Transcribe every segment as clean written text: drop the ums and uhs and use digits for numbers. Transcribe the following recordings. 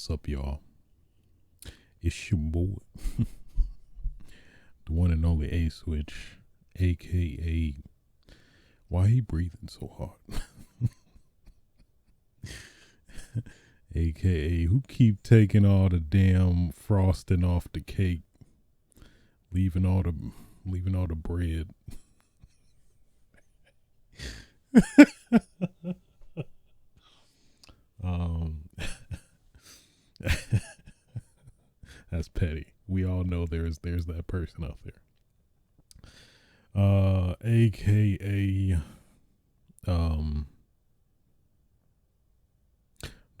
What's up, y'all? It's your boy, the one and only A Switch, aka why he breathing so hard? aka who keep taking all the damn frosting off the cake, leaving all the bread. um That's petty. We all know there's that person out there. AKA the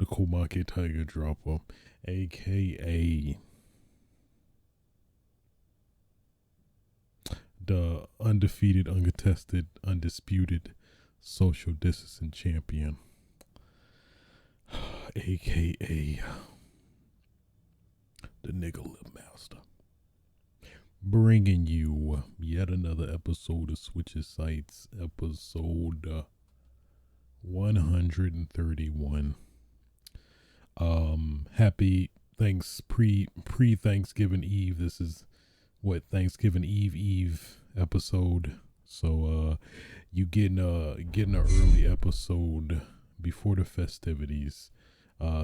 Komake Tiger Dropper, AKA the undefeated, uncontested, undisputed social distancing champion, AKA the nigga lip master, bringing you yet another episode of Switches Sites, episode 131. Happy pre-Thanksgiving Eve. This is what Thanksgiving Eve episode. So you getting an early episode before the festivities.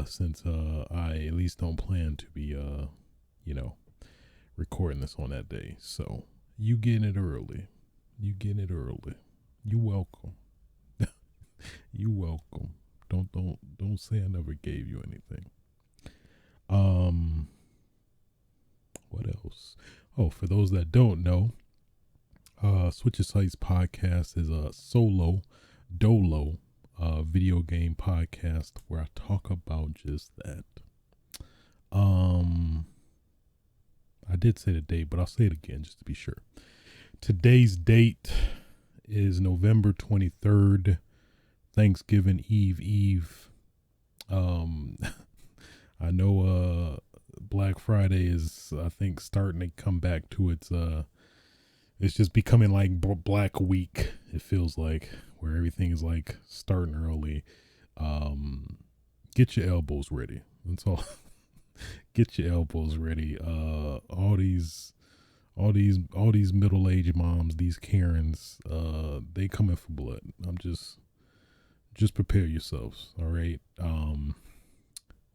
Since I at least don't plan to be recording this on that day. So you getting it early. You welcome. You welcome. Don't say I never gave you anything. What else? Oh, for those that don't know, Switches Sites podcast is a dolo video game podcast where I talk about just that. I did say the date, but I'll say it again just to be sure. Today's date is November 23rd, Thanksgiving Eve. I know Black Friday is, I think, starting to come back to its it's just becoming like Black Week, it feels like, where everything is like starting early. Get your elbows ready. That's all. Get your elbows ready. All these middle-aged moms, these Karens, they coming for blood. I'm just prepare yourselves. All right.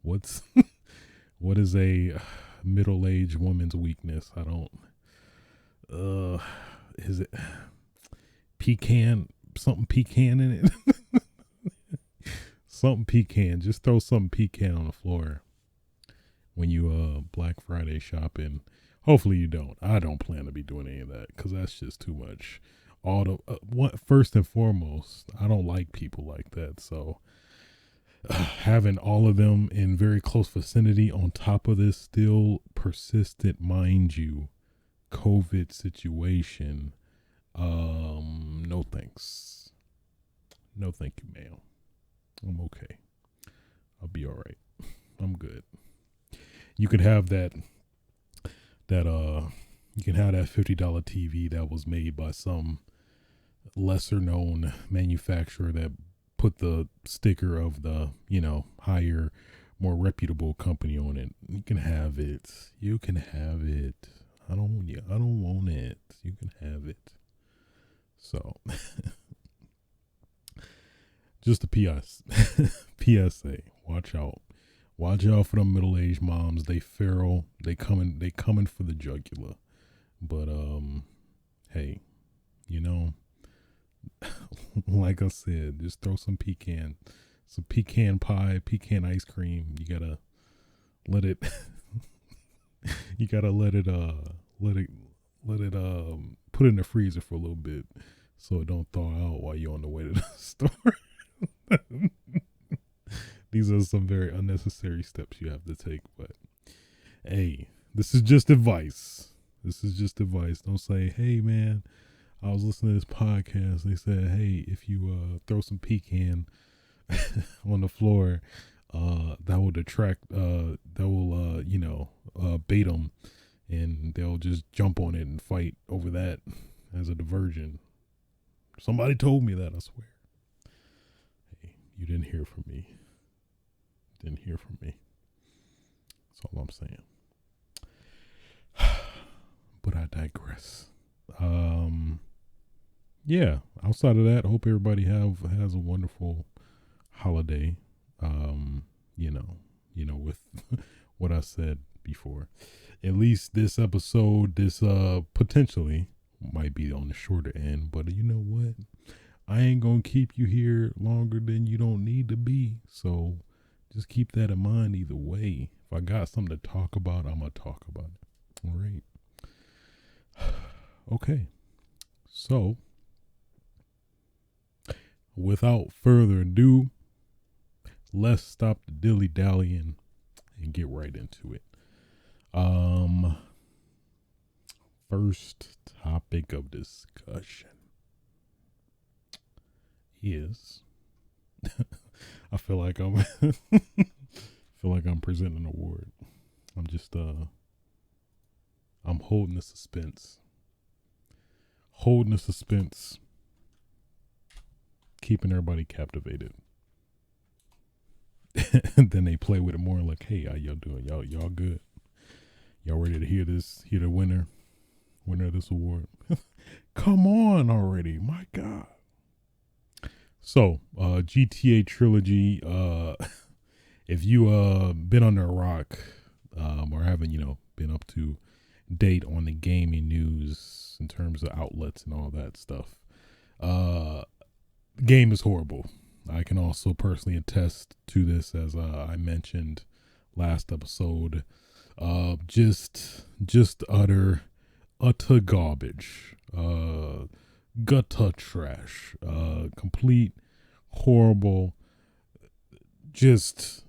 What is a middle-aged woman's weakness? I don't. Is it something pecan in it? Something pecan. Just throw something pecan on the floor when you Black Friday shopping. Hopefully you don't. I don't plan to be doing any of that because that's just too much. First and foremost, I don't like people like that. So having all of them in very close vicinity on top of this still persistent, mind you, COVID situation. No thanks. No thank you, ma'am. I'm okay. I'll be all right. I'm good. You could have that you can have that $50 TV that was made by some lesser known manufacturer that put the sticker of the, higher, more reputable company on it. You can have it. I don't want it. You can have it. So just a PSA. Watch out. Watch out for them middle-aged moms. They feral. They coming for the jugular. But hey, like I said, just throw some pecan pie, pecan ice cream. You gotta let it put it in the freezer for a little bit so it don't thaw out while you're on the way to the store. These are some very unnecessary steps you have to take, but hey, this is just advice. Don't say, hey man, I was listening to this podcast. They said, hey, if you throw some pecan on the floor, that will bait them, and they'll just jump on it and fight over that as a diversion. Somebody told me that, I swear. Hey, you didn't hear from me. That's all I'm saying. But I digress. Yeah. Outside of that, I hope everybody has a wonderful holiday. You know, with what I said before. At least this episode, this potentially might be on the shorter end, but you know what? I ain't gonna keep you here longer than you don't need to be. So just keep that in mind either way. If I got something to talk about, I'm gonna talk about it. All right. Okay. So without further ado, let's stop the dilly dallying and get right into it. First topic of discussion is I feel like I'm presenting an award. I'm just I'm holding the suspense. Keeping everybody captivated. And then they play with it more like, hey, how y'all doing? Y'all good? Y'all ready to hear the winner of this award? Come on already. My God. So, GTA Trilogy, if you been under a rock, or haven't, been up to date on the gaming news in terms of outlets and all that stuff, the game is horrible. I can also personally attest to this, as I mentioned last episode. Just utter garbage, gutter trash, complete horrible. Just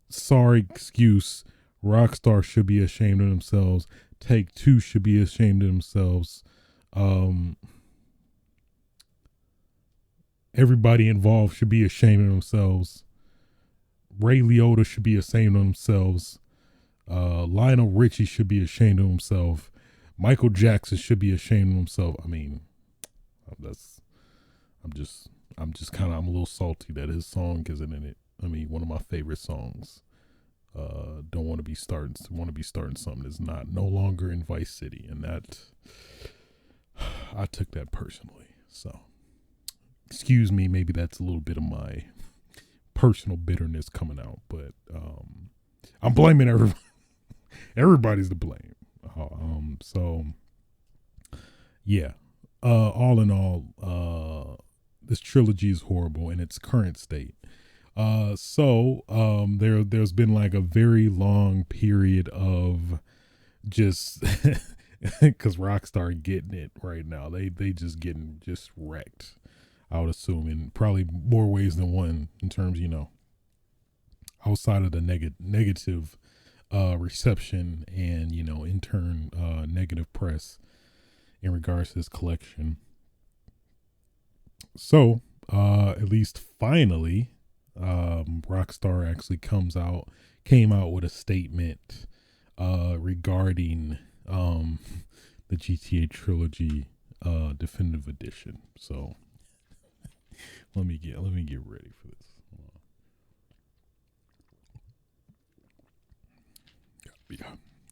sorry excuse. Rockstar should be ashamed of themselves. Take-Two should be ashamed of themselves. Everybody involved should be ashamed of themselves. Ray Liotta should be ashamed of themselves. Lionel Richie should be ashamed of himself. Michael Jackson should be ashamed of himself. I mean, I'm a little salty that his song isn't in it. I mean, one of my favorite songs. Don't want to be starting something that's no longer in Vice City, and that I took that personally. So, excuse me, maybe that's a little bit of my personal bitterness coming out, but I'm blaming everybody. Everybody's to blame. So yeah. All in all, this trilogy is horrible in its current state. There's been like a very long period of just because Rockstar getting it right now. They just getting just wrecked. I would assume in probably more ways than one in terms, outside of the negative reception and, in turn, negative press in regards to this collection. So, at least finally, Rockstar actually came out with a statement regarding the GTA Trilogy Definitive Edition. So let me get ready for this.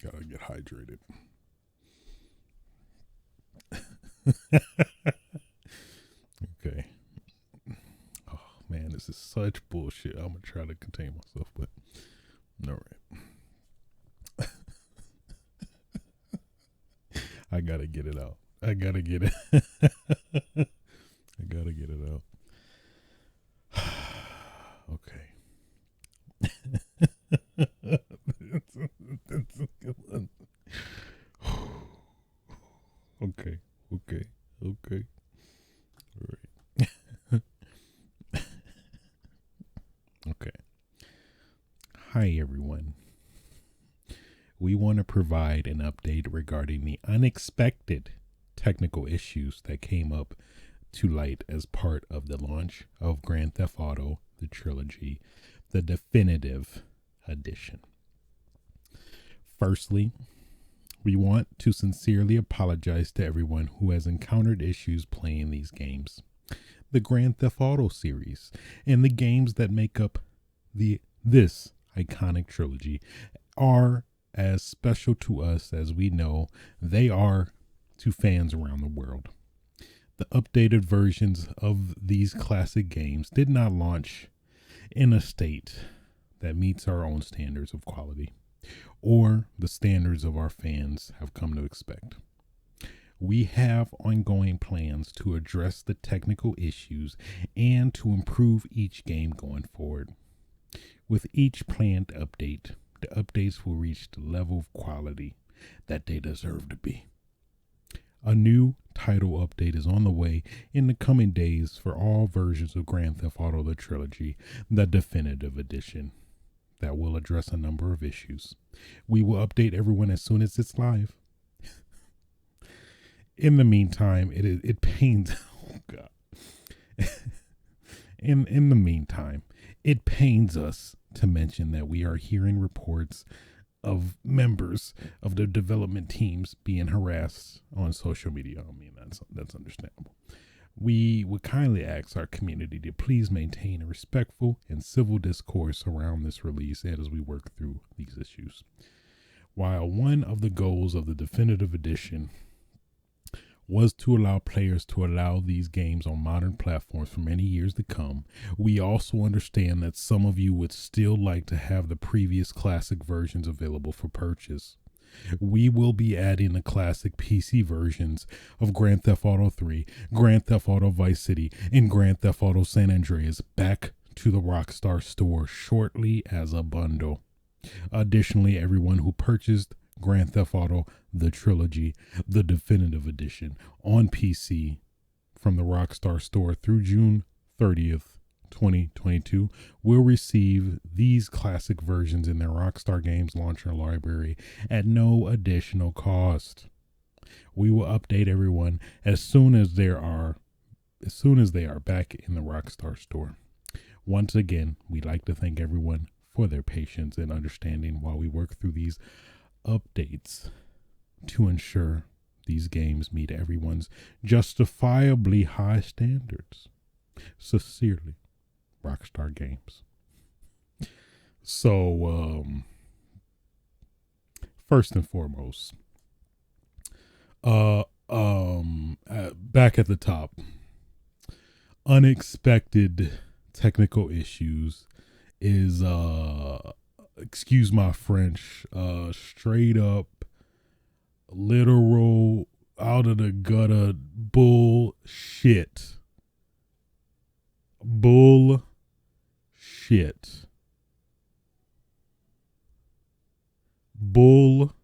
Gotta get hydrated. Okay. Oh man, this is such bullshit. I'm gonna try to contain myself, but all right. I gotta get it out. I gotta get it out. Okay. Okay. All right. Okay. Hi, everyone. We want to provide an update regarding the unexpected technical issues that came up to light as part of the launch of Grand Theft Auto, the Trilogy, the Definitive Edition. Firstly, we want to sincerely apologize to everyone who has encountered issues playing these games, the Grand Theft Auto series, and the games that make up this iconic trilogy. are as special to us as we know they are to fans around the world. The updated versions of these classic games did not launch in a state that meets our own standards of quality or the standards of our fans have come to expect. We have ongoing plans to address the technical issues and to improve each game going forward. With each planned update, the updates will reach the level of quality that they deserve to be. A new title update is on the way in the coming days for all versions of Grand Theft Auto The Trilogy, the Definitive Edition, that will address a number of issues. We will update everyone as soon as it's live. In the meantime, it pains. Oh God. In the meantime, it pains us to mention that we are hearing reports of members of the development teams being harassed on social media. I mean, that's understandable. We would kindly ask our community to please maintain a respectful and civil discourse around this release as we work through these issues. While one of the goals of the Definitive Edition was to allow players to allow these games on modern platforms for many years to come, we also understand that some of you would still like to have the previous classic versions available for purchase. We will be adding the classic PC versions of Grand Theft Auto 3, Grand Theft Auto Vice City, and Grand Theft Auto San Andreas back to the Rockstar store shortly as a bundle. Additionally, everyone who purchased Grand Theft Auto The Trilogy, the Definitive Edition, on PC from the Rockstar store through June 30th, 2022, will receive these classic versions in their Rockstar Games launcher library at no additional cost. We will update everyone as soon as they are back in the Rockstar store. Once again, we'd like to thank everyone for their patience and understanding while we work through these updates to ensure these games meet everyone's justifiably high standards. Sincerely, Rockstar Games. So, first and foremost, back at the top, unexpected technical issues is excuse my French, straight up, literal, out of the gutter bullshit. Bullshit. Bullshit.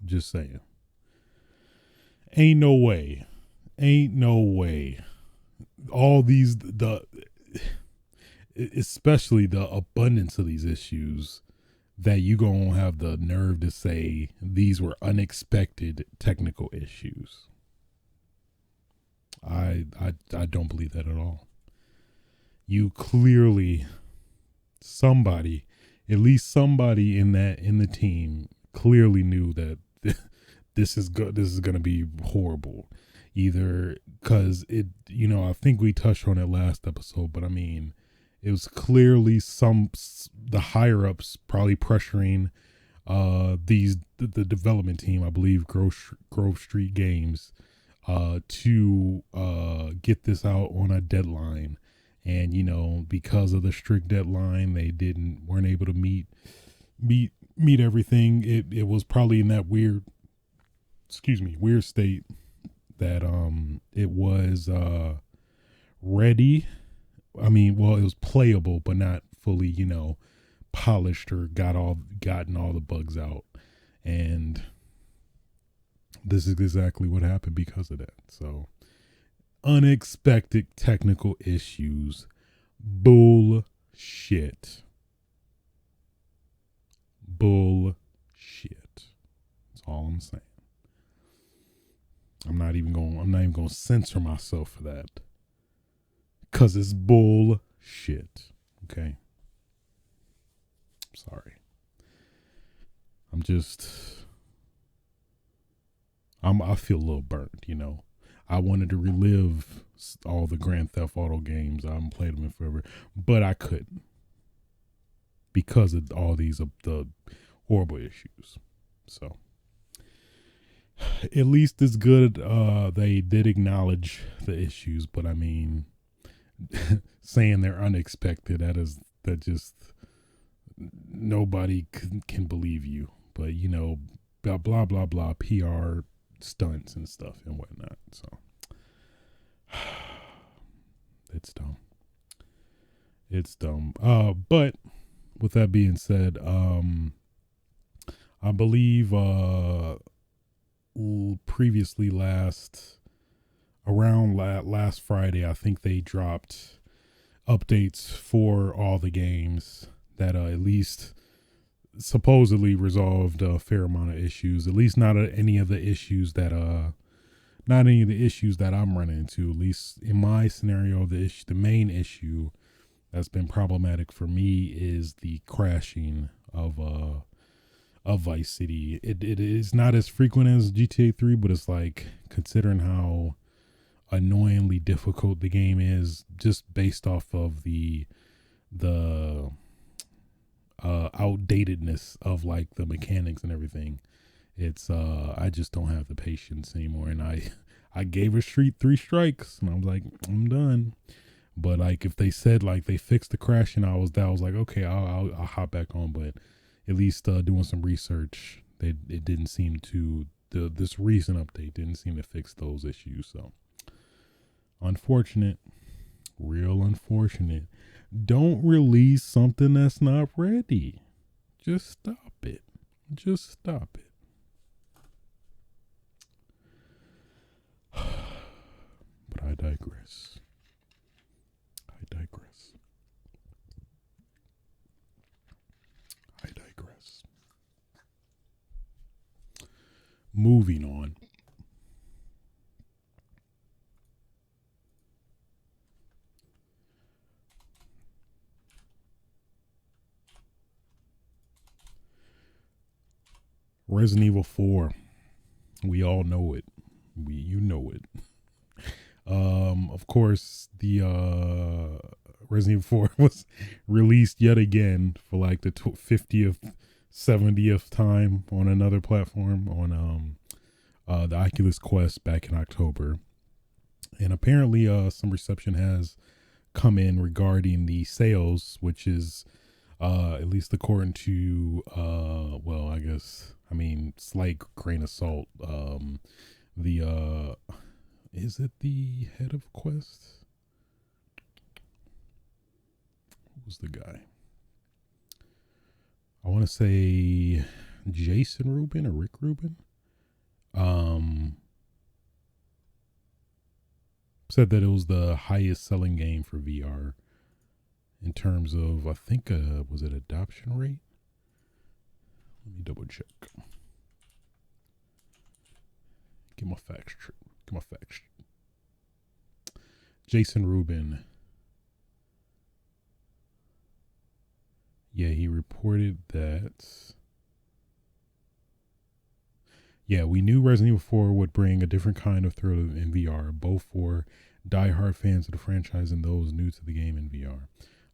I'm just saying. Ain't no way. All these, especially the abundance of these issues, that you gonna have the nerve to say these were unexpected technical issues. I don't believe that at all. You clearly, at least somebody in the team clearly knew that this is gonna be horrible. Either because I think we touched on it last episode, but I mean, it was clearly the higher ups probably pressuring the development team, I believe Grove Street Games, to get this out on a deadline. And because of the strict deadline, they weren't able to meet everything. It was probably in that weird state that it was ready. I mean, well, it was playable, but not fully, polished or gotten all the bugs out. And this is exactly what happened because of that. So, unexpected technical issues. Bullshit. That's all I'm saying. I'm not even going to censor myself for that. Cause it's bullshit. Okay. Sorry. I feel a little burnt, I wanted to relive all the Grand Theft Auto games. I haven't played them in forever, but I couldn't because of all these the horrible issues. So at least it's good. They did acknowledge the issues, but I mean, saying they're unexpected, that just nobody can believe you. But you know, blah blah blah, PR stunts and stuff and whatnot. So it's dumb. It's dumb. But with that being said, I believe previously last Friday, I think they dropped updates for all the games that at least supposedly resolved a fair amount of issues. At least not any of the issues that I'm running into. At least in my scenario, the main issue that's been problematic for me is the crashing of Vice City. It is not as frequent as GTA 3, but it's like, considering how annoyingly difficult the game is, just based off of the outdatedness of like the mechanics and everything. It's I just don't have the patience anymore, and I gave a street 3 strikes, and I was like, I'm done. But like, if they said like they fixed the crash, and I was like, okay, I'll hop back on. But at least doing some research, it didn't seem to this recent update didn't seem to fix those issues. So unfortunate, real unfortunate. Don't release something that's not ready. Just stop it. Just stop it. But I digress. Moving on. Resident Evil 4. We all know it. You know it. Of course, the Resident Evil 4 was released yet again for like the 50th, 70th time on another platform, on the Oculus Quest back in October. And apparently some reception has come in regarding the sales, which is at least according to I guess, I mean, slight grain of salt. The is it the head of Quest? Who was the guy? I want to say Jason Rubin or Rick Rubin. Said that it was the highest selling game for VR in terms of, I think, was it adoption rate? Let me double check. Get my facts straight. Jason Rubin. Yeah, he reported that. Yeah, we knew Resident Evil 4 would bring a different kind of thrill in VR, both for diehard fans of the franchise and those new to the game in VR.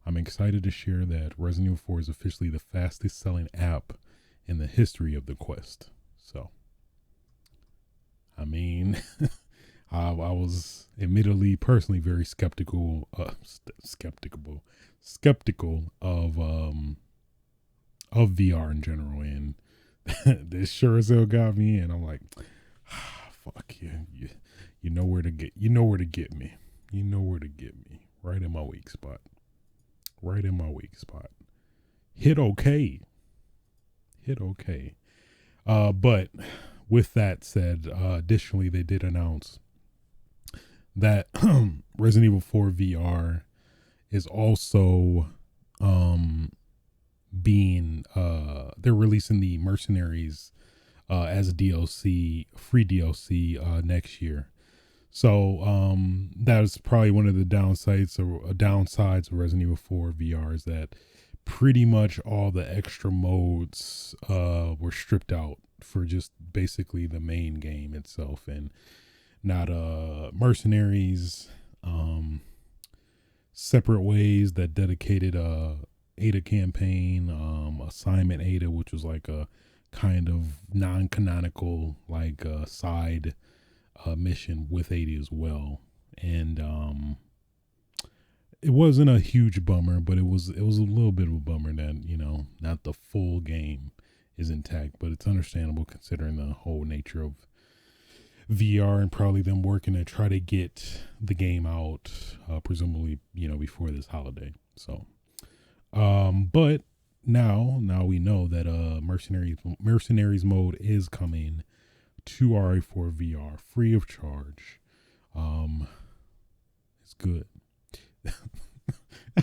I'm excited to share that Resident Evil 4 is officially the fastest selling app in the history of the Quest. So, I mean, I was admittedly, personally, very skeptical of VR in general, and this sure as hell got me, and I'm like, fuck yeah, you know where to get me, right in my weak spot. Hit okay. But with that said, additionally, they did announce that Resident Evil 4 VR is also they're releasing the Mercenaries as a DLC, free DLC next year. So that is probably one of the downsides of Resident Evil 4 VR, is that pretty much all the extra modes were stripped out for just basically the main game itself. And not Mercenaries, Separate Ways, that dedicated Ada campaign, Assignment Ada, which was like a kind of non-canonical like side mission with Ada as well. And it wasn't a huge bummer, but it was a little bit of a bummer that, not the full game is intact, but it's understandable considering the whole nature of VR and probably them working to try to get the game out, presumably, before this holiday. So, but now we know that mercenaries mode is coming to RE4VR free of charge. It's good.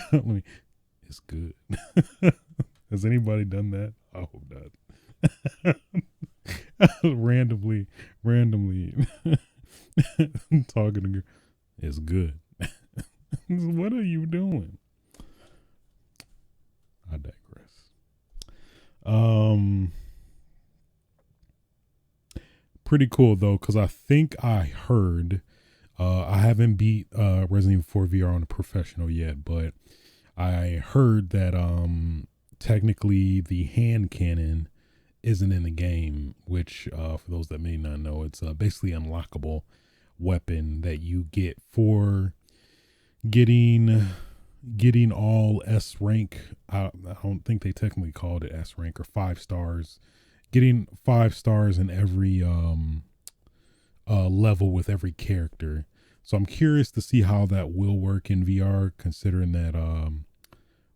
It's good. Has anybody done that? I hope not. randomly talking to girl. It's good. What are you doing? I digress. Pretty cool though, because I think I heard, I haven't beat Resident Evil 4 VR on a professional yet, but I heard that technically the hand cannon isn't in the game, which for those that may not know, it's basically unlockable weapon that you get for getting all S rank. I don't think they technically called it S rank or 5 stars. Getting 5 stars in every level with every character. So I'm curious to see how that will work in VR, considering that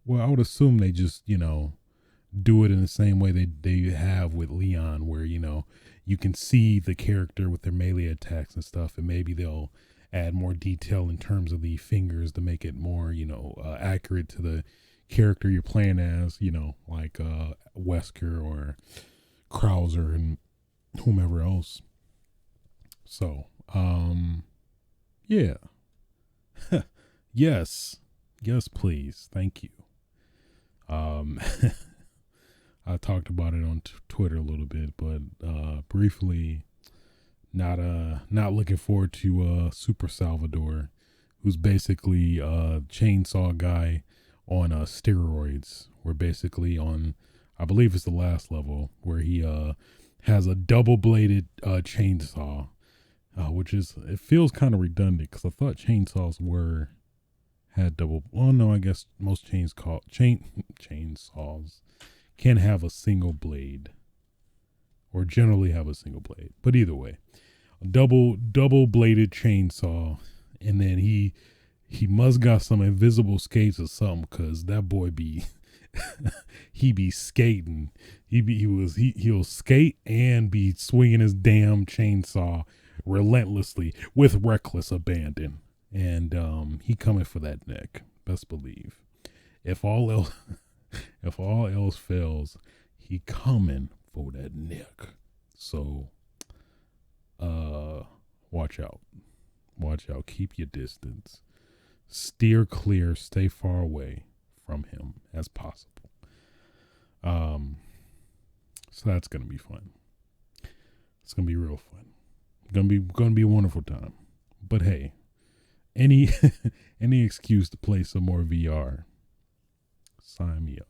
well, I would assume they just, do it in the same way they have with Leon, where, you can see the character with their melee attacks and stuff, and maybe they'll add more detail in terms of the fingers to make it more, accurate to the character you're playing as, like Wesker or Krauser and whomever else. So, yeah. Yes, please. Thank you. I talked about it on Twitter a little bit, but briefly, not looking forward to Super Salvador, who's basically a chainsaw guy on steroids. We're basically on, I believe it's the last level, where he has a double-bladed chainsaw, which it feels kind of redundant, because I thought chainsaws had double. Well, no, I guess most chainsaws can have a single blade, or generally have a single blade. But either way, a double bladed chainsaw, and then he must got some invisible skates or something, cause that boy be he be skating. He'll skate and be swinging his damn chainsaw relentlessly with reckless abandon. And he coming for that neck, best believe. If all else fails, he coming for that neck. So watch out. Keep your distance. Steer clear, stay far away from him as possible. So that's gonna be fun. It's gonna be real fun. Gonna be a wonderful time. But hey, any excuse to play some more VR, sign me up.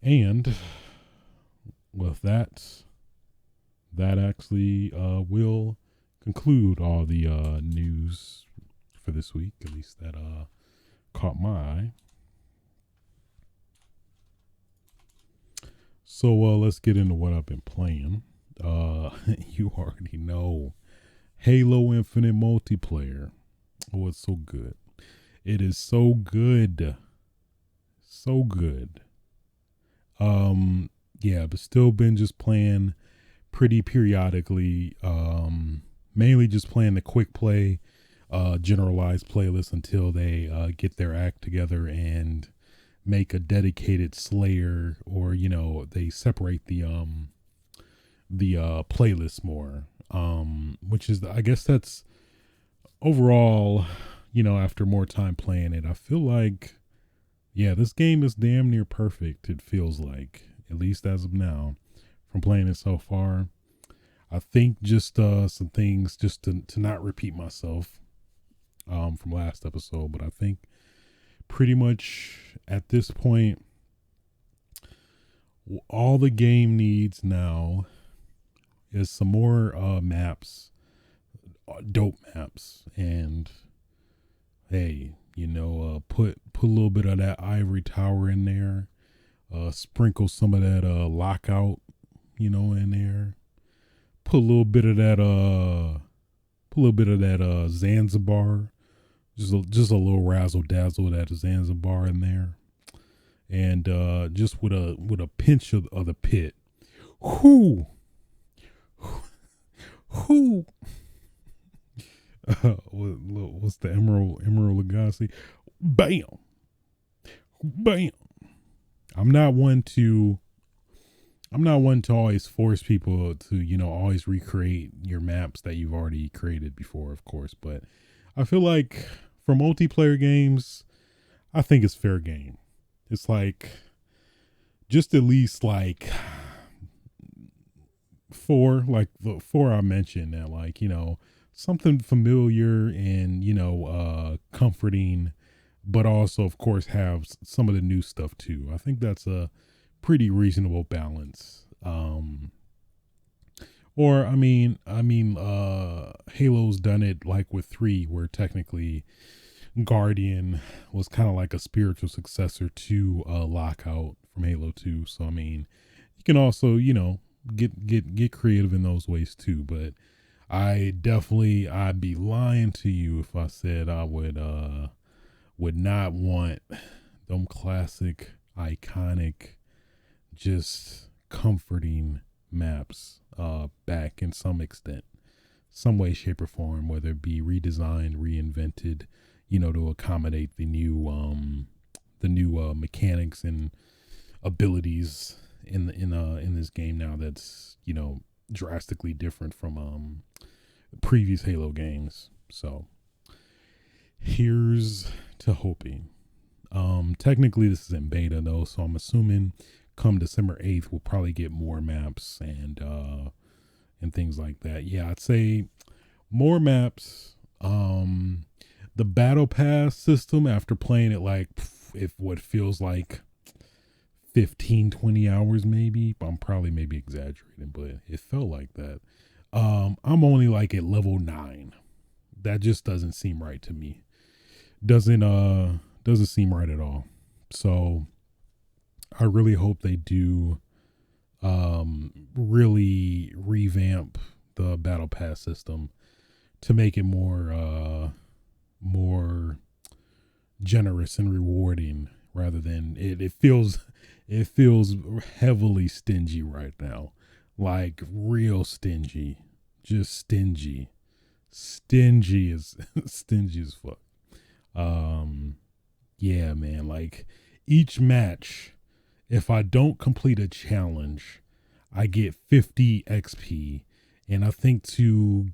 And with that actually will conclude all the news for this week, at least that caught my eye. So let's get into what I've been playing. You already know Halo Infinite multiplayer. Oh, it's so good. It is so good. So good. Yeah, but still been just playing pretty periodically. Mainly just playing the quick play, generalized playlist until they get their act together and make a dedicated Slayer, or they separate the playlist more. Which is, I guess that's overall, after more time playing it, I feel like, yeah, this game is damn near perfect. It feels like, at least as of now, from playing it so far. I think just some things just to not repeat myself from last episode, but I think pretty much at this point all the game needs now is some more maps, dope maps, and hey, put a little bit of that ivory tower in there, sprinkle some of that lockout, in there. Put a little bit of that Zanzibar, just a little razzle dazzle of that Zanzibar in there, and just with a pinch of the pit. Whoo, whoo. What's the Emerald Lagasse? Bam, bam. I'm not one to always force people to, always recreate your maps that you've already created before, of course. But I feel like for multiplayer games, I think it's fair game. It's like just at least like the four I mentioned that, like, something familiar and, comforting, but also, of course, have some of the new stuff too. I think that's a pretty reasonable balance. Halo's done it like with 3, where technically Guardian was kind of like a spiritual successor to Lockout from Halo 2. So you can also, get creative in those ways too. But I'd be lying to you if I said I would not want them classic, iconic, just comforting maps back in some extent, some way, shape, or form, whether it be redesigned, reinvented, to accommodate the new mechanics and abilities in this game now that's drastically different from previous Halo games. So here's to hoping. Technically this is in beta though, so I'm assuming come December 8th we'll probably get more maps and things like that. Yeah, I'd say more maps. The battle pass system, after playing it like if what feels like 15-20 hours maybe, I'm probably maybe exaggerating, but it felt like that. I'm only like at level 9. That just doesn't seem right to me. Doesn't seem right at all. So I really hope they do really revamp the battle pass system to make it more generous and rewarding, rather than it feels heavily stingy right now. Like real stingy. Just stingy. Stingy as stingy as fuck. Yeah, man, like each match, if I don't complete a challenge, I get 50 XP, and I think to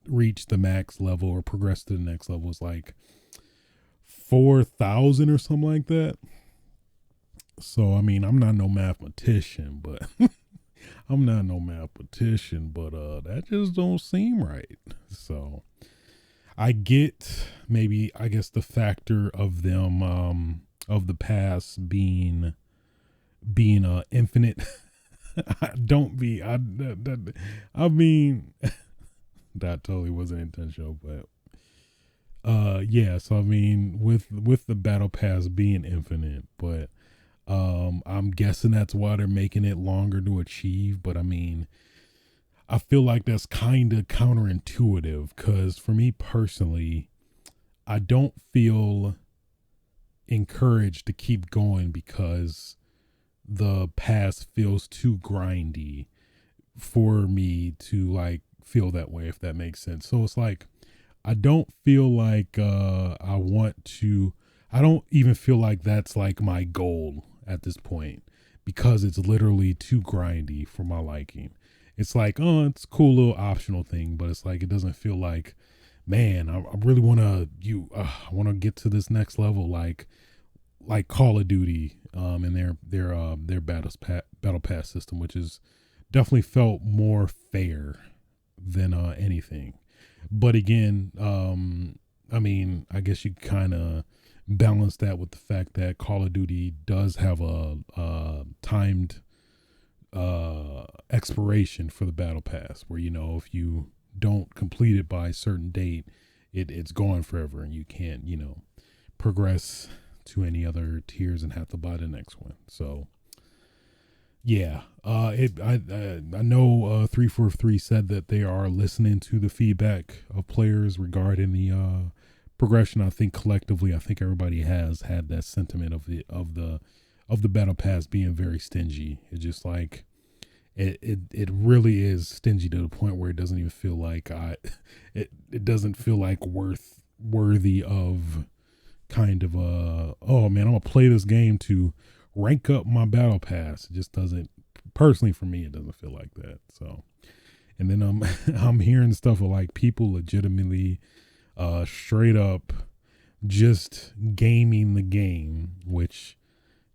reach the max level or progress to the next level is like 4,000 or something like that. So I'm not no mathematician, but that just don't seem right. So I get I guess the factor of them of the pass being infinite. That totally wasn't intentional, but yeah, so with the battle pass being infinite, but I'm guessing that's why they're making it longer to achieve. But I feel like that's kind of counterintuitive, because for me personally, I don't feel encouraged to keep going because the pass feels too grindy for me to like feel that way, if that makes sense. So it's like I don't feel like I don't even feel like that's like my goal at this point, because it's literally too grindy for my liking. It's like, oh, it's a cool little optional thing, but it's like it doesn't feel like, man, I really want to I want to get to this next level like Call of Duty in their battle pass system, which is definitely felt more fair than anything. But again, I mean, I guess you kind of balance that with the fact that Call of Duty does have a timed expiration for the battle pass, where, you know, if you don't complete it by a certain date, it's gone forever, and you can't, you know, progress to any other tiers and have to buy the next one. So yeah, I know 343 said that they are listening to the feedback of players regarding the progression. I think collectively, I think everybody has had that sentiment of the battle pass being very stingy. It's just like it really is stingy to the point where it doesn't even feel like it doesn't feel like worthy of kind of oh man, I'm gonna play this game to rank up my battle pass. It just doesn't, personally for me, it doesn't feel like that. So, and then I'm hearing stuff of like people legitimately straight up just gaming the game, which,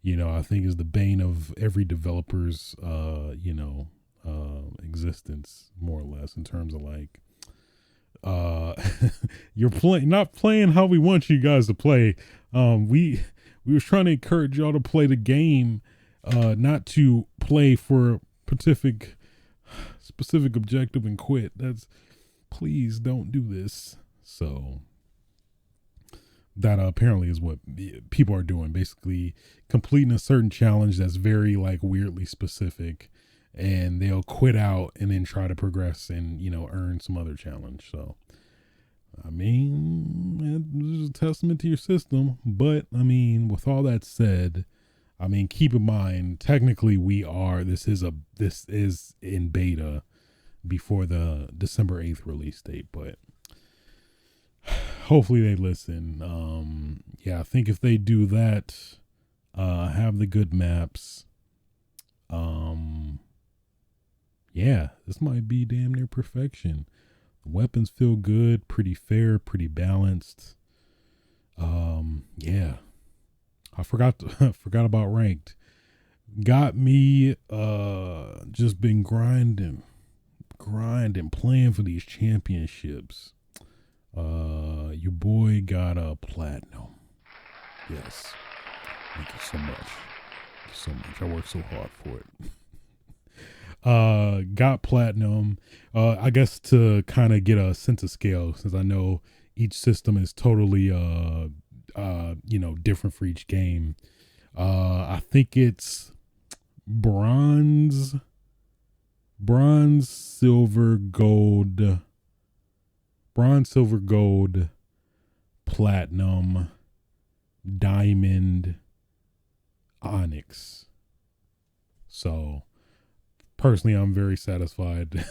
you know, I think is the bane of every developer's existence, more or less, in terms of like you're not playing how we want you guys to play. We was trying to encourage y'all to play the game, not to play for a specific objective and quit. Please don't do this. So that apparently is what people are doing, basically completing a certain challenge that's very like weirdly specific, and they'll quit out and then try to progress and, you know, earn some other challenge. So I mean, it's a testament to your system. But I mean, with all that said, I mean, keep in mind, technically this is in beta before the December 8th release date, but hopefully they listen. Yeah, I think if they do that, have the good maps, yeah, this might be damn near perfection. The weapons feel good, pretty fair, pretty balanced. Yeah, I forgot about ranked. Got me just been grinding, playing for these championships. Your boy got a platinum. Yes. Thank you so much. Thank you so much. I worked so hard for it. Got platinum. I guess to kind of get a sense of scale, since I know each system is totally different for each game. I think it's bronze, silver, gold, platinum, diamond, onyx. So personally, I'm very satisfied.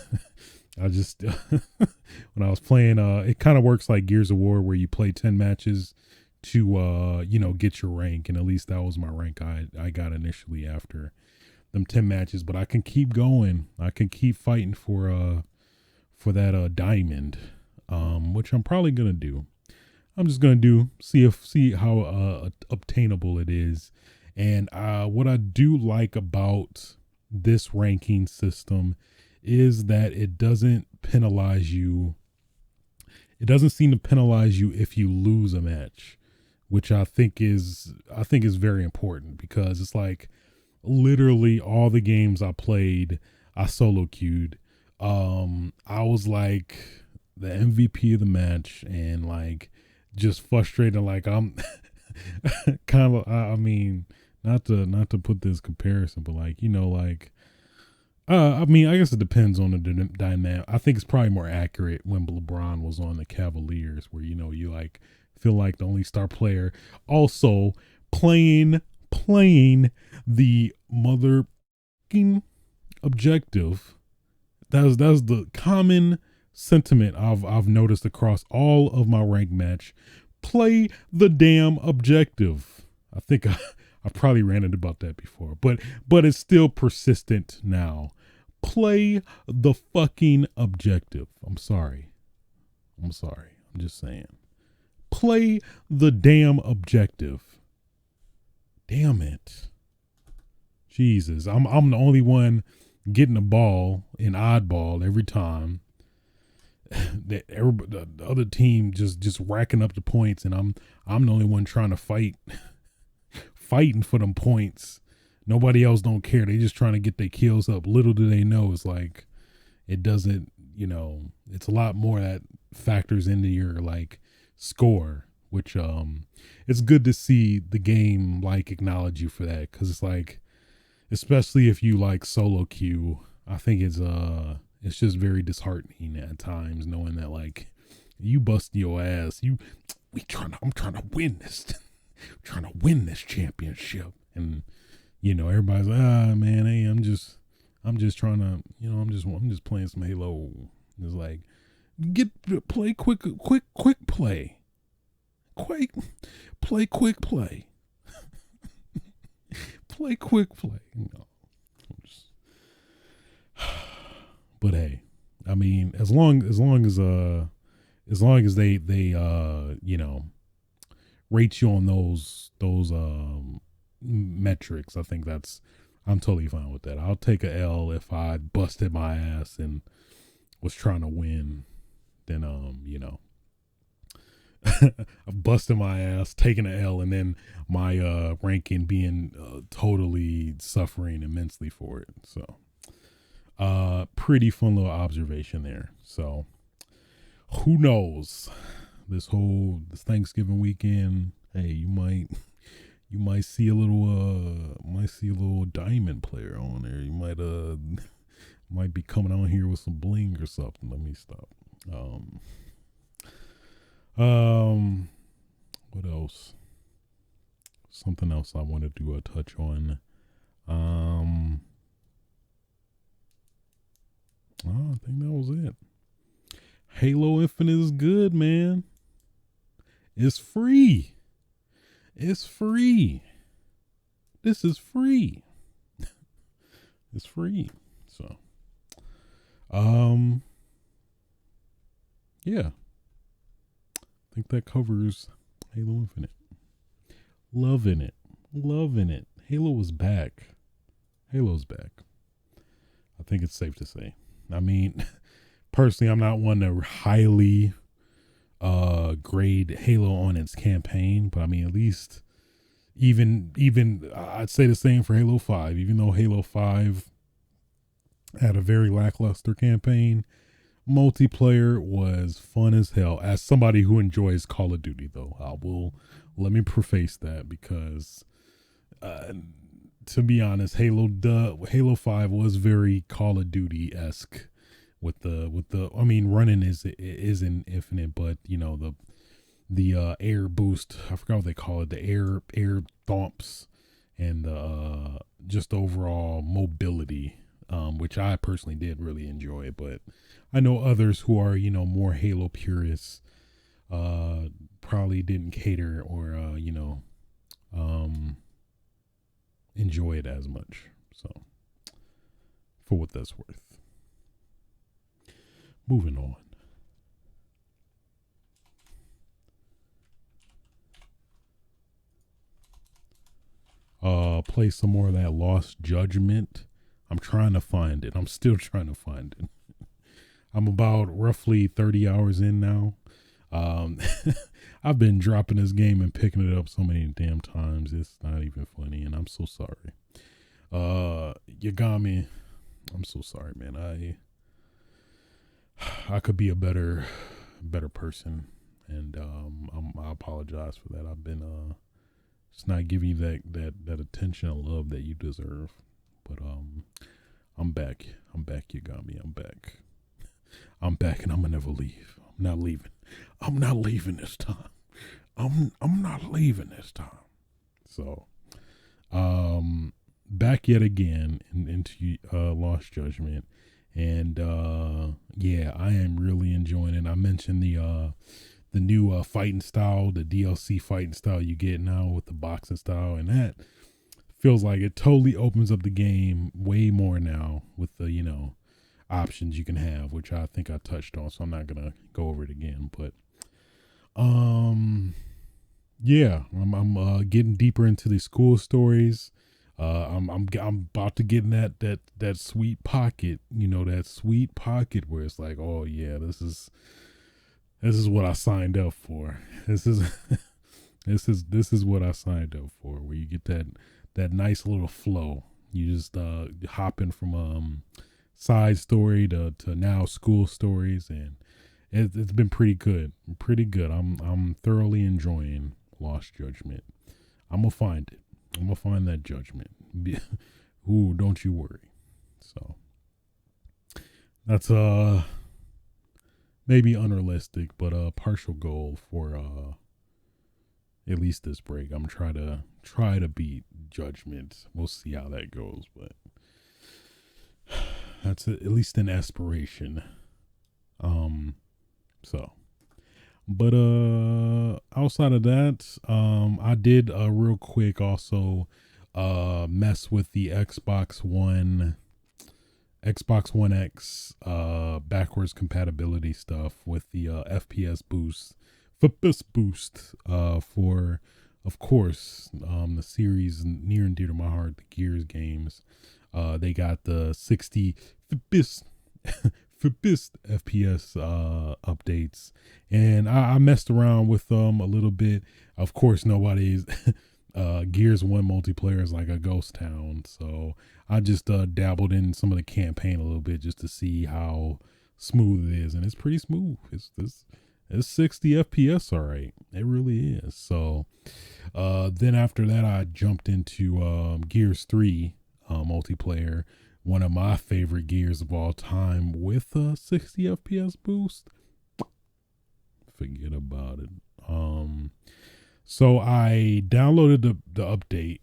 I just when I was playing, it kind of works like Gears of War, where you play 10 matches to get your rank, and at least that was my rank I got initially after them 10 matches. But I can keep going. I can keep fighting for that diamond, which I'm probably gonna do. I'm just gonna see how obtainable it is. And what I do like about this ranking system is that it doesn't penalize you. It doesn't seem to penalize you if you lose a match, which I think is very important, because it's like literally all the games I played, I solo queued. I was like the MVP of the match, and like just frustrated. Like I'm kind of, I mean, not to put this comparison, but like, I mean, I guess it depends on the dynamic. I think it's probably more accurate when LeBron was on the Cavaliers, where, you like feel like the only star player, also playing the mother objective. That's the common sentiment I've noticed across all of my rank match. Play the damn objective. I think I probably ranted about that before, but it's still persistent now. Play the fucking objective. I'm sorry. I'm just saying. Play the damn objective. Damn it. Jesus, I'm the only one getting the ball in oddball every time. That everybody, the other team just racking up the points, and I'm the only one trying to fighting for them points. Nobody else don't care. They just trying to get their kills up. Little do they know, it's like it doesn't. It's a lot more that factors into your like score, which it's good to see the game like acknowledge you for that, because it's like, especially if you like solo queue, I think it's just very disheartening at times knowing that like you bust your ass, I'm trying to win this, I'm trying to win this championship, and everybody's like, man, hey, I'm just trying to, I'm just playing some Halo. It's like, play quick play, play quick play. Play quick play. But hey, I mean, as long as they rate you on those metrics, I think I'm totally fine with that. I'll take a L if I busted my ass and was trying to win. Then I've busted my ass, taking an L, and then my ranking being totally suffering immensely for it. So pretty fun little observation there. So who knows, this Thanksgiving weekend, hey, you might see a little diamond player on there. You might be coming on here with some bling or something. Let me stop. What else? Something else I wanted to touch on. I think that was it. Halo Infinite is good, man. It's free. It's free. This is free. It's free. So, yeah. I think that covers Halo Infinite. Loving it. Loving it. Halo is back. Halo's back. I think it's safe to say. I mean, personally, I'm not one to highly grade Halo on its campaign, but I mean, at least even I'd say the same for Halo 5. Even though Halo 5 had a very lackluster campaign, multiplayer was fun as hell. As somebody who enjoys Call of Duty, though, let me preface that, because to be honest, Halo 5 was very Call of Duty-esque with the I mean, running is in Infinite, but the air boost, I forgot what they call it, the air thumps, and just overall mobility, which I personally did really enjoy. But I know others who are more Halo purists probably didn't cater or enjoy it as much. So, for what that's worth. Moving on. Play some more of that Lost Judgment. I'm trying to find it. I'm still trying to find it. I'm about roughly 30 hours in now. I've been dropping this game and picking it up so many damn times. It's not even funny, and I'm so sorry. Yagami, I'm so sorry, man. I could be a better person, and I apologize for that. I've been just not giving you that attention and love that you deserve. But I'm back. Yagami, I'm back. I'm back, and I'm gonna never leave. I'm not leaving. I'm not leaving this time. I'm not leaving this time. So, back yet again into Lost Judgment, and yeah, I am really enjoying it. I mentioned the new fighting style, the DLC fighting style you get now with the boxing style, and that feels like it totally opens up the game way more now with the options you can have, which I think I touched on, so I'm not gonna go over it again. But yeah, I'm getting deeper into the school stories. I'm about to get in that sweet pocket, that sweet pocket where it's like, oh yeah, this is what I signed up for. This is this is what I signed up for. Where you get that nice little flow. You just hopping from side story to now school stories, and it's been pretty good. Pretty good. I'm thoroughly enjoying Lost Judgment. I'm gonna find it. I'm gonna find that judgment. Ooh, don't you worry. So that's maybe unrealistic, but a partial goal for at least this break. I'm try to beat Judgment. We'll see how that goes, but that's at least an aspiration. So, but outside of that, I did real quick also mess with the Xbox One X backwards compatibility stuff with the FPS boost for, of course, the series near and dear to my heart, the Gears games. They got the 60 FPS updates, and I messed around with them a little bit. Of course, nobody's Gears 1 multiplayer is like a ghost town, so I just dabbled in some of the campaign a little bit just to see how smooth it is, and it's pretty smooth. It's 60 FPS, all right. It really is. So then after that, I jumped into Gears 3 multiplayer, one of my favorite Gears of all time, with a 60 FPS boost. Forget about it. So I downloaded the update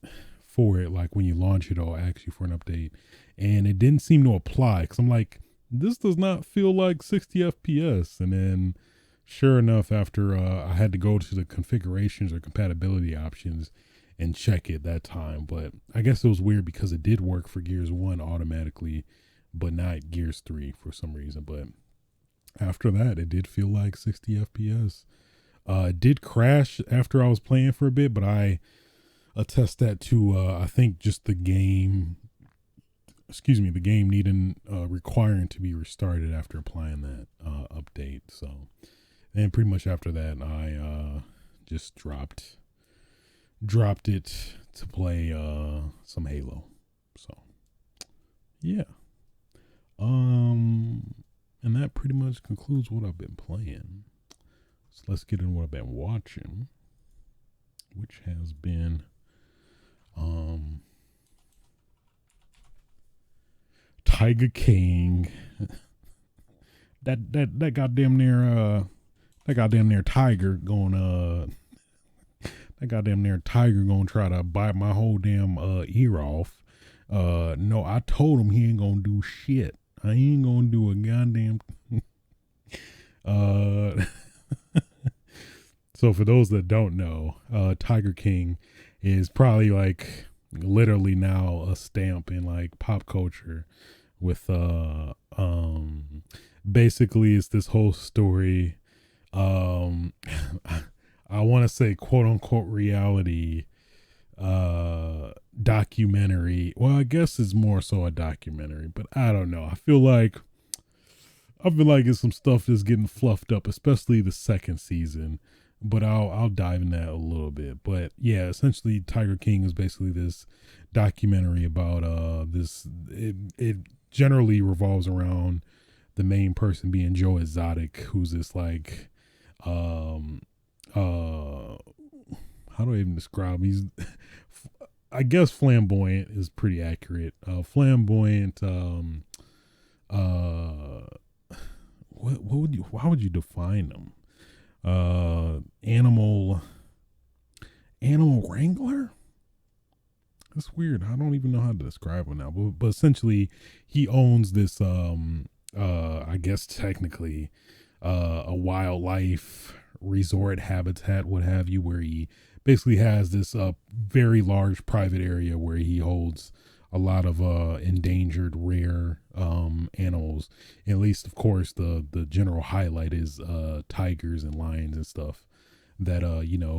for it, like when you launch it, it'll ask you for an update, and it didn't seem to apply because I'm like, this does not feel like 60 FPS. And then sure enough, after I had to go to the configurations or compatibility options and check it that time, but I guess it was weird because it did work for Gears 1 automatically, but not Gears 3 for some reason. But after that, it did feel like 60 FPS. It did crash after I was playing for a bit, but I attest that to I think just the game needing requiring to be restarted after applying that update. So, and pretty much after that, I just dropped it to play some Halo. So yeah, and that pretty much concludes what I've been playing. So let's get into what I've been watching, which has been Tiger King. that goddamn near tiger going that goddamn near tiger gonna try to bite my whole damn ear off. No, I told him he ain't gonna do shit. I ain't gonna do a goddamn So for those that don't know, Tiger King is probably like literally now a stamp in like pop culture with basically it's this whole story, I want to say quote unquote reality documentary. Well, I guess it's more so a documentary, but I don't know. I feel like it's some stuff that's getting fluffed up, especially the second season. But I'll dive in that a little bit. But yeah, essentially, Tiger King is basically this documentary about this. It generally revolves around the main person being Joe Exotic, who's this like, how do I even describe him? He's, I guess flamboyant is pretty accurate. Flamboyant. How would you define them? Animal wrangler. That's weird. I don't even know how to describe him now. But essentially, he owns this. I guess technically, a wildlife resort habitat, what have you, where he basically has this very large private area where he holds a lot of endangered rare animals. At least, of course, the general highlight is tigers and lions and stuff that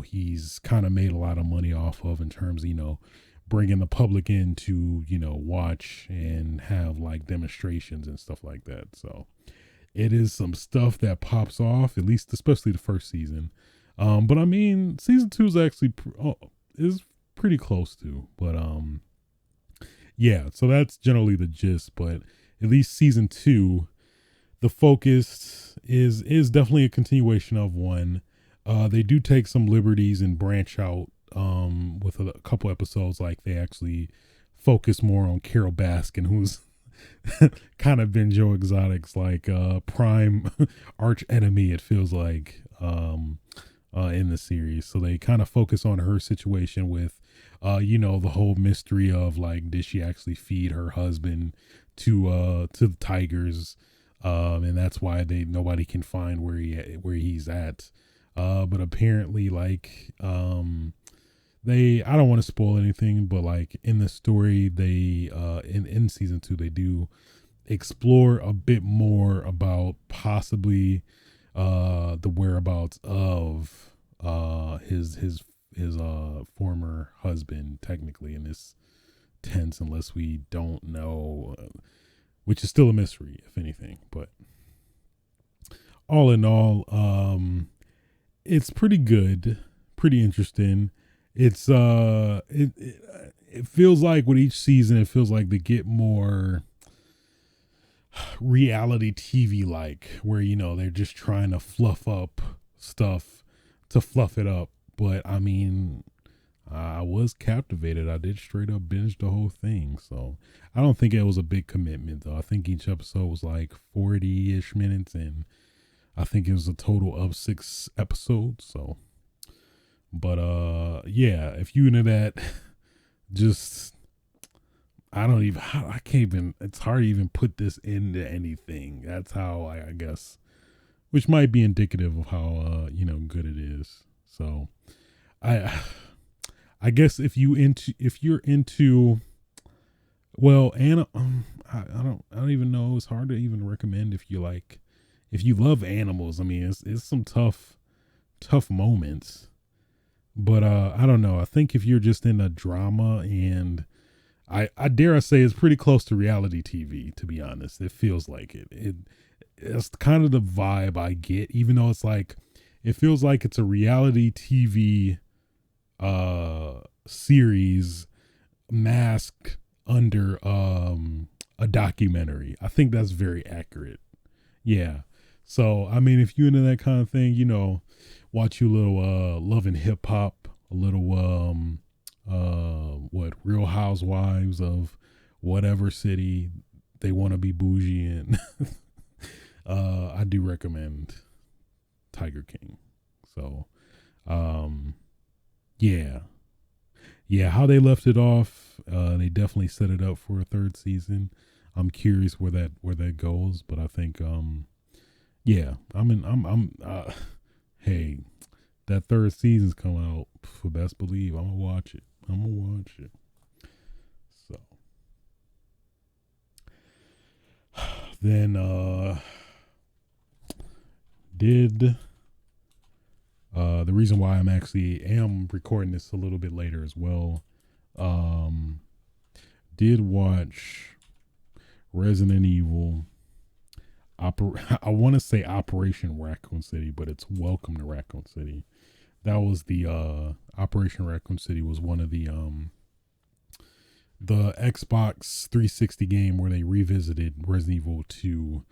he's kind of made a lot of money off of in terms of bringing the public in to, watch and have like demonstrations and stuff like that. So it is some stuff that pops off, at least especially the first season. But I mean, season 2 is actually is pretty close to. But yeah, so that's generally the gist. But at least season 2, the focus is definitely a continuation of 1. They do take some liberties and branch out with a couple episodes. Like they actually focus more on Carol Baskin, who's kind of been Joe Exotic's like prime arch enemy, it feels like, in the series. So they kind of focus on her situation with the whole mystery of like, did she actually feed her husband to the tigers, and that's why nobody can find where he's at. But apparently, like, I don't want to spoil anything, but like in the story, they in season 2, they do explore a bit more about possibly the whereabouts of his former husband, technically in this tense, unless we don't know, which is still a mystery, if anything. But all in all, it's pretty good, pretty interesting. It's it feels like with each season, it feels like they get more reality TV like, where they're just trying to fluff up stuff to fluff it up. But I mean, I was captivated. I did straight up binge the whole thing. So I don't think it was a big commitment though. I think each episode was like 40-ish minutes, and I think it was a total of 6 episodes. So, but yeah, if you into that, just I can't even, it's hard to even put this into anything. That's how I guess, which might be indicative of how good it is. So I guess if you're into, well, and I don't even know. It's hard to even recommend if you love animals. I mean, it's some tough moments, but I don't know. I think if you're just in a drama, and I dare I say it's pretty close to reality TV, to be honest. It feels like it's kind of the vibe I get, even though it's like, it feels like it's a reality TV series masked under a documentary. I think that's very accurate. Yeah. So I mean, if you into that kind of thing, watch you a little Love and Hip Hop, a little Real Housewives of whatever city they want to be bougie in. I do recommend Tiger King. So yeah, how they left it off, they definitely set it up for a 3rd season. I'm curious where that goes, but I think yeah, hey, that 3rd season's coming out, for best believe I'm gonna watch it. So then the reason why am recording this a little bit later as well, did watch Resident Evil I want to say Operation Raccoon City, but it's Welcome to Raccoon City. That was the Operation Raccoon City was one of the Xbox 360 game where they revisited Resident Evil 2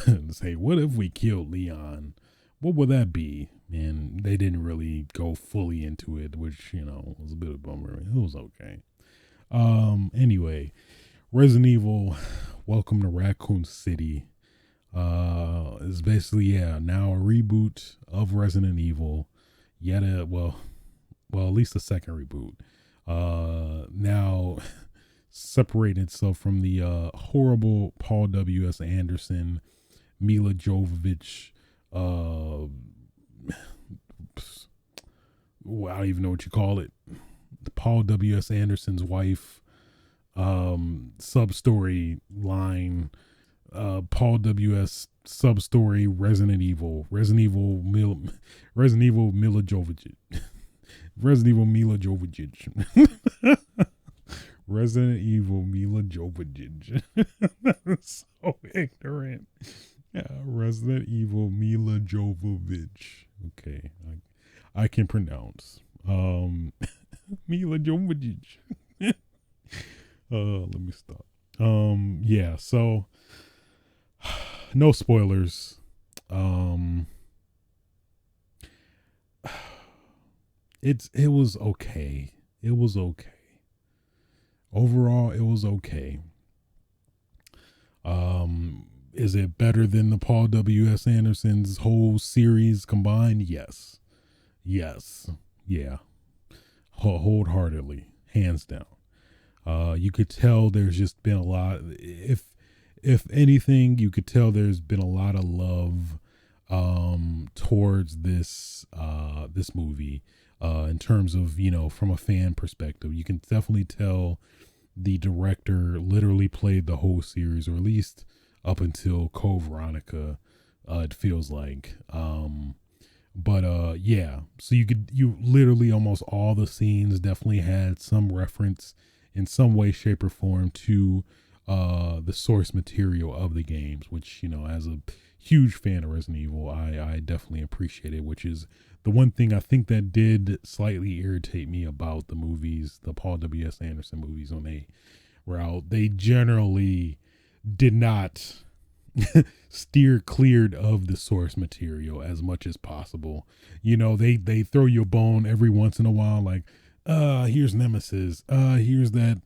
and say, what if we killed Leon? What would that be? And they didn't really go fully into it, which, was a bit of a bummer. It was okay. Anyway, Resident Evil Welcome to Raccoon City is basically, now a reboot of Resident Evil. Yet at least the 2nd reboot. Now separating itself from the horrible Paul W.S. Anderson, Mila Jovovich, I don't even know what you call it, Paul W.S. Anderson's wife, sub-story line, Paul W.S. sub-story Resident Evil Mila Jovovich. Resident Evil Mila Jovovich. Resident Evil Mila Jovovich. That's so ignorant. Yeah, Resident Evil Mila Jovovich. Okay, I can pronounce. Mila Jovovich. Let me stop. Yeah, so no spoilers. Um, it was okay. It was okay. Overall, it was okay. Is it better than the Paul W.S. Anderson's whole series combined? Yes. Yes. Yeah. Wholeheartedly. Hands down. You could tell there's just been a lot. If anything, you could tell there's been a lot of love towards this movie in terms of, from a fan perspective. You can definitely tell the director literally played the whole series, or at least up until Code Veronica, it feels like. But yeah, so you literally almost all the scenes definitely had some reference in some way, shape, or form to the source material of the games, which, as a huge fan of Resident Evil, I definitely appreciate it, which is the one thing I think that did slightly irritate me about the movies, the Paul W.S. Anderson movies when they were out. They generally did not steer cleared of the source material as much as possible. They throw you a bone every once in a while, like, here's Nemesis, here's that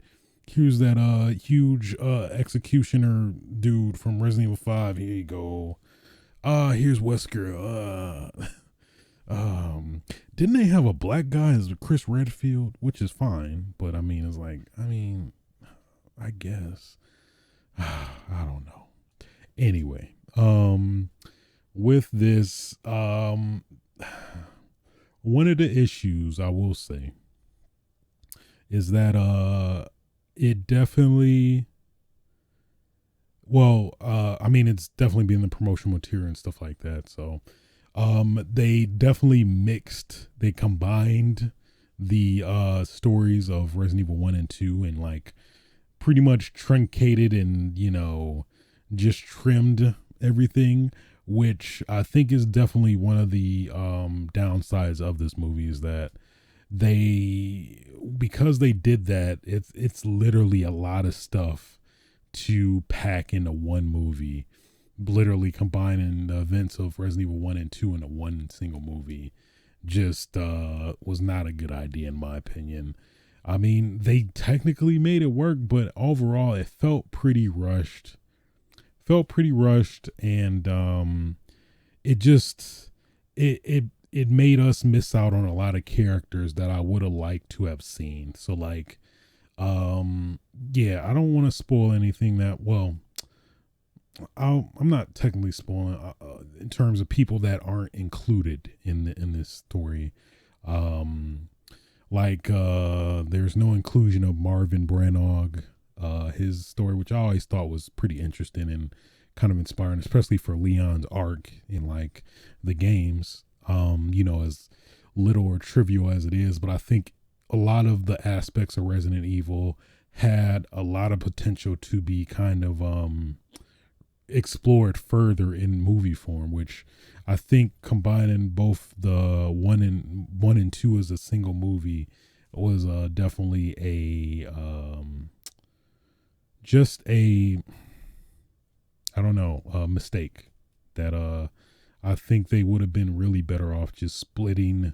huge executioner dude from Resident Evil 5. Here you go. Here's Wesker. Didn't they have a black guy as Chris Redfield, which is fine, but it's like, I guess. I don't know. Anyway, with this, one of the issues I will say is that it definitely, it's definitely been the promotional material and stuff like that. So they definitely they combined the stories of Resident Evil 1 and 2 and like pretty much truncated and just trimmed everything, which I think is definitely one of the downsides of this movie, is that because they did that, it's literally a lot of stuff to pack into one movie, literally combining the events of Resident Evil 1 and 2 into one single movie. Just was not a good idea in my opinion. They technically made it work, but overall it felt pretty rushed. And it made us miss out on a lot of characters that I would have liked to have seen. So like, yeah, I don't want to spoil anything I'm not technically spoiling in terms of people that aren't included in this story. There's no inclusion of Marvin Branagh, his story, which I always thought was pretty interesting and kind of inspiring, especially for Leon's arc in like the games. As little or trivial as it is, but I think a lot of the aspects of Resident Evil had a lot of potential to be kind of explored further in movie form, which I think combining both the one and two as a single movie was definitely a mistake that I think they would have been really better off just doing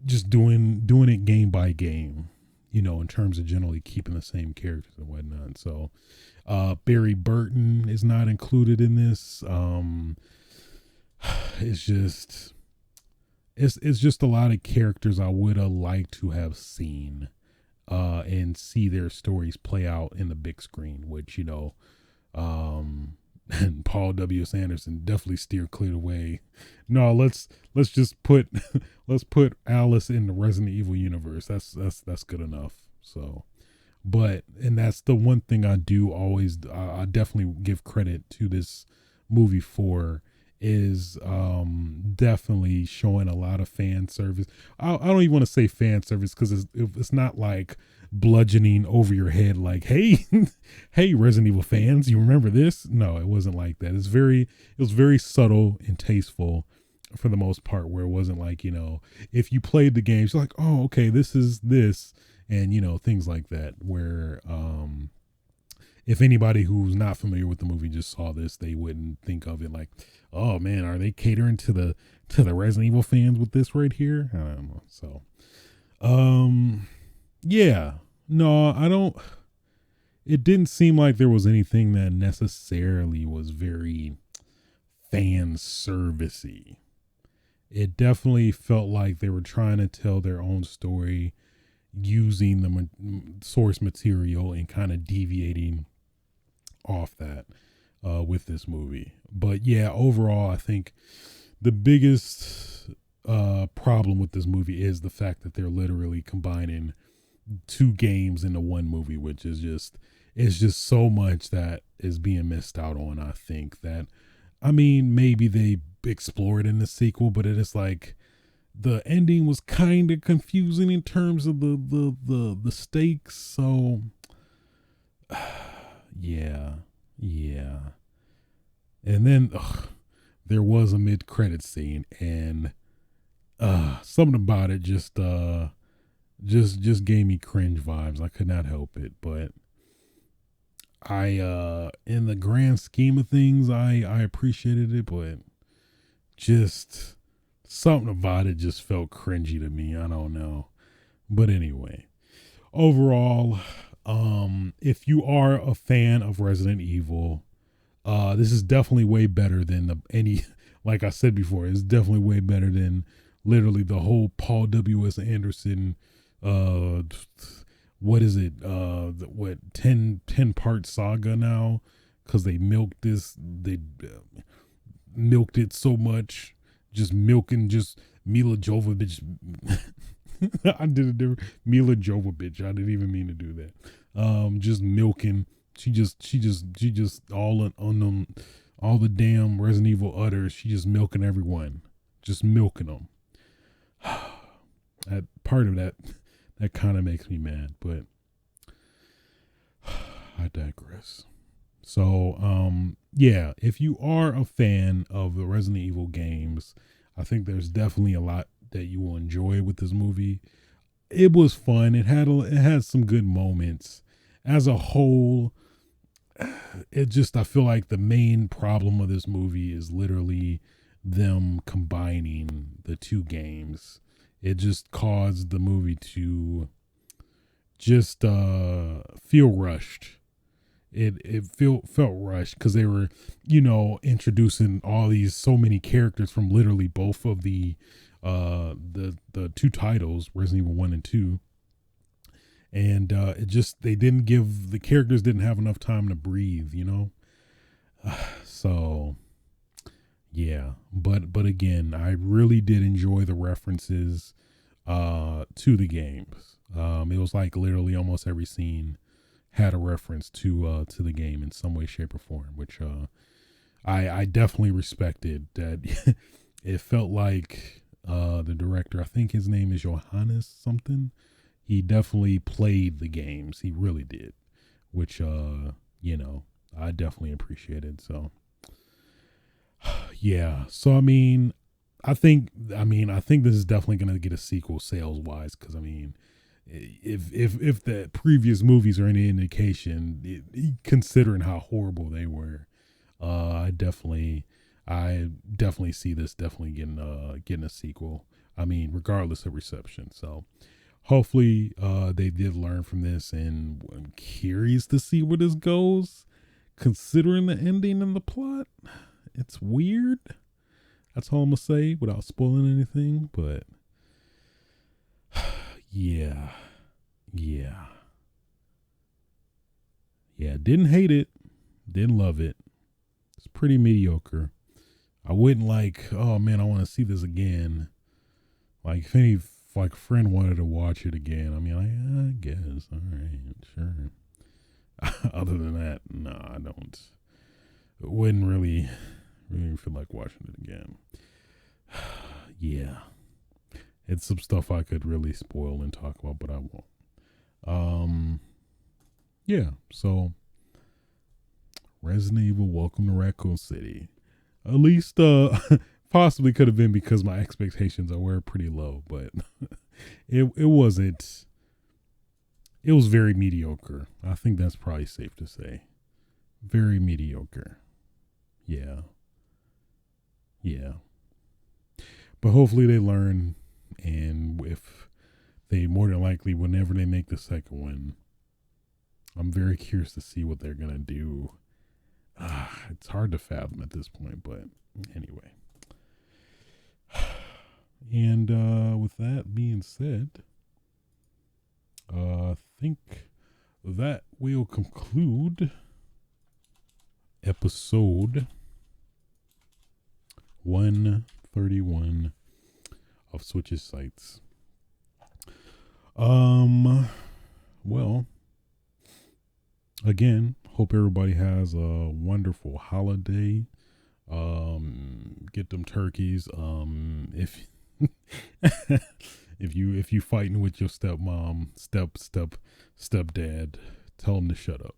it game by game, in terms of generally keeping the same characters and whatnot. So Barry Burton is not included in this. It's just a lot of characters I would have liked to have seen and see their stories play out in the big screen, which, and Paul W. Anderson definitely steered clear away. No, let's just put let's put Alice in the Resident Evil universe. That's good enough. So, and that's the one thing I do always, I definitely give credit to this movie for, is definitely showing a lot of fan service. I don't even want to say fan service because it's not like bludgeoning over your head like, hey, hey, Resident Evil fans, you remember this? No, it wasn't like that. It was very subtle and tasteful for the most part, where it wasn't like, if you played the games, you're like, oh, okay, this is this, and things like that, where if anybody who's not familiar with the movie just saw this, they wouldn't think of it like, oh man, are they catering to the Resident Evil fans with this right here? I don't know. So, yeah, no, I don't. It didn't seem like there was anything that necessarily was very fan servicey. It definitely felt like they were trying to tell their own story using the source material and kind of deviating off that with this movie. But yeah, overall, I think the biggest problem with this movie is the fact that they're literally combining two games into one movie, which is just, it's just so much that is being missed out on. I think that, I mean, maybe they explored in the sequel, but it is like the ending was kind of confusing in terms of the stakes. So yeah, yeah. And then there was a mid-credit scene, and something about it just gave me cringe vibes. I could not help it, but I in the grand scheme of things, I appreciated it, but just something about it just felt cringy to me. I don't know. But anyway, overall, if you are a fan of Resident Evil, this is definitely way better than any, like I said before, it's definitely way better than literally the whole Paul W.S. Anderson, what is it? What 10 part saga now? Because they milked milked it so much, just milking just Mila Jovovich. I did a different Mila Jovovich. I didn't even mean to do that. Just milking. She just all on them, all the damn Resident Evil utters. She just milking everyone, just milking them. That part of that kind of makes me mad, but I digress. So, yeah, if you are a fan of the Resident Evil games, I think there's definitely a lot that you will enjoy with this movie. It was fun. It had some good moments. As a whole, I feel like the main problem of this movie is literally them combining the two games. It just caused the movie to just feel rushed. It felt rushed because they were, introducing so many characters from literally both of the two titles, Resident Evil 1 and 2. And they didn't give, the characters didn't have enough time to breathe, So yeah, but again, I really did enjoy the references to the games. It was like literally almost every scene had a reference to the game in some way, shape, or form, which I definitely respected. That it felt like the director, I think his name is Johannes something. He definitely played the games. He really did, which I definitely appreciated. So yeah. So I think this is definitely going to get a sequel sales wise, because if the previous movies are any indication, considering how horrible they were, I definitely see this definitely getting a sequel. Regardless of reception. So hopefully they did learn from this, and I'm curious to see where this goes, considering the ending and the plot. It's weird. That's all I'm gonna say without spoiling anything, but yeah. Didn't hate it, didn't love it. It's pretty mediocre. I wouldn't like, oh man, I want to see this again. Like if any friend wanted to watch it again, I guess, all right, sure. Other than that, no, I don't. It wouldn't Really didn't feel like watching it again. Yeah. It's some stuff I could really spoil and talk about, but I won't. Yeah, so Resident Evil Welcome to Raccoon City. At least possibly could have been because my expectations were pretty low, but it wasn't. It was very mediocre. I think that's probably safe to say. Very mediocre. Yeah. Yeah. But hopefully they learn, and if they more than likely, whenever they make the second one, I'm very curious to see what they're going to do. It's hard to fathom at this point, but anyway. And with that being said, I think that will conclude episode 131 of Switch's Sights. Well, again, hope everybody has a wonderful holiday. Get them turkeys. If if you fighting with your stepmom, stepdad, tell them to shut up.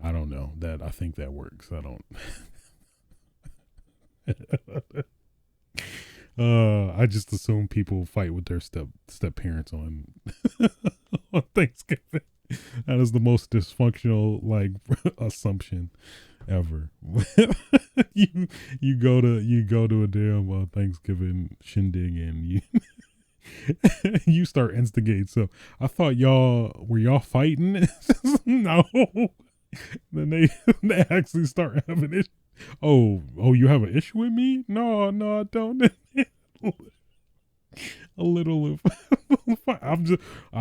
I don't know. I think that works. I don't. I just assume people fight with their step parents on on Thanksgiving. That is the most dysfunctional assumption ever. you go to a damn Thanksgiving shindig and you you start instigating. So I thought y'all fighting? No. Then they actually start having it. Oh, you have an issue with me? No, I don't. A little. I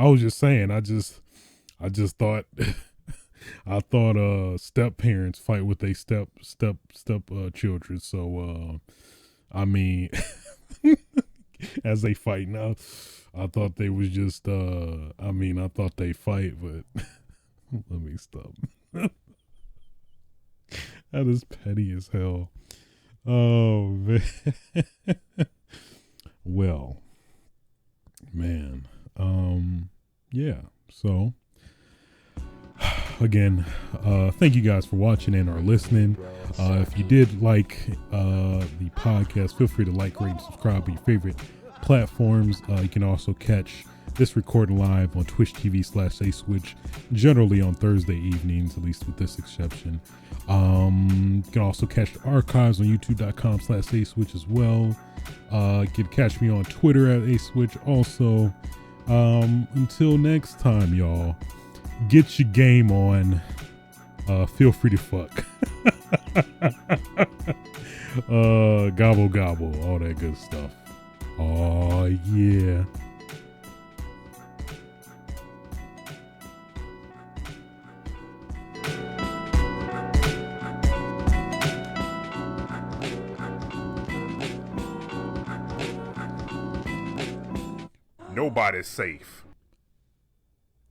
was just saying. I just thought. I thought step parents fight with their step children. So I mean, as they fight now, I thought they was just. I thought they fight, but let me stop. That is petty as hell. Oh, man. Well, man. Yeah. So, again, thank you guys for watching and or listening. If you did like the podcast, feel free to like, rate, and subscribe on your favorite platforms. You can also catch this recording live on Twitch TV/aswitch, generally on Thursday evenings, at least with this exception. You can also catch the archives on youtube.com/aswitch as well. You can catch me on Twitter at aswitch also. Until next time, y'all, get your game on. Feel free to fuck. Gobble gobble, all that good stuff. Oh yeah. Nobody's safe.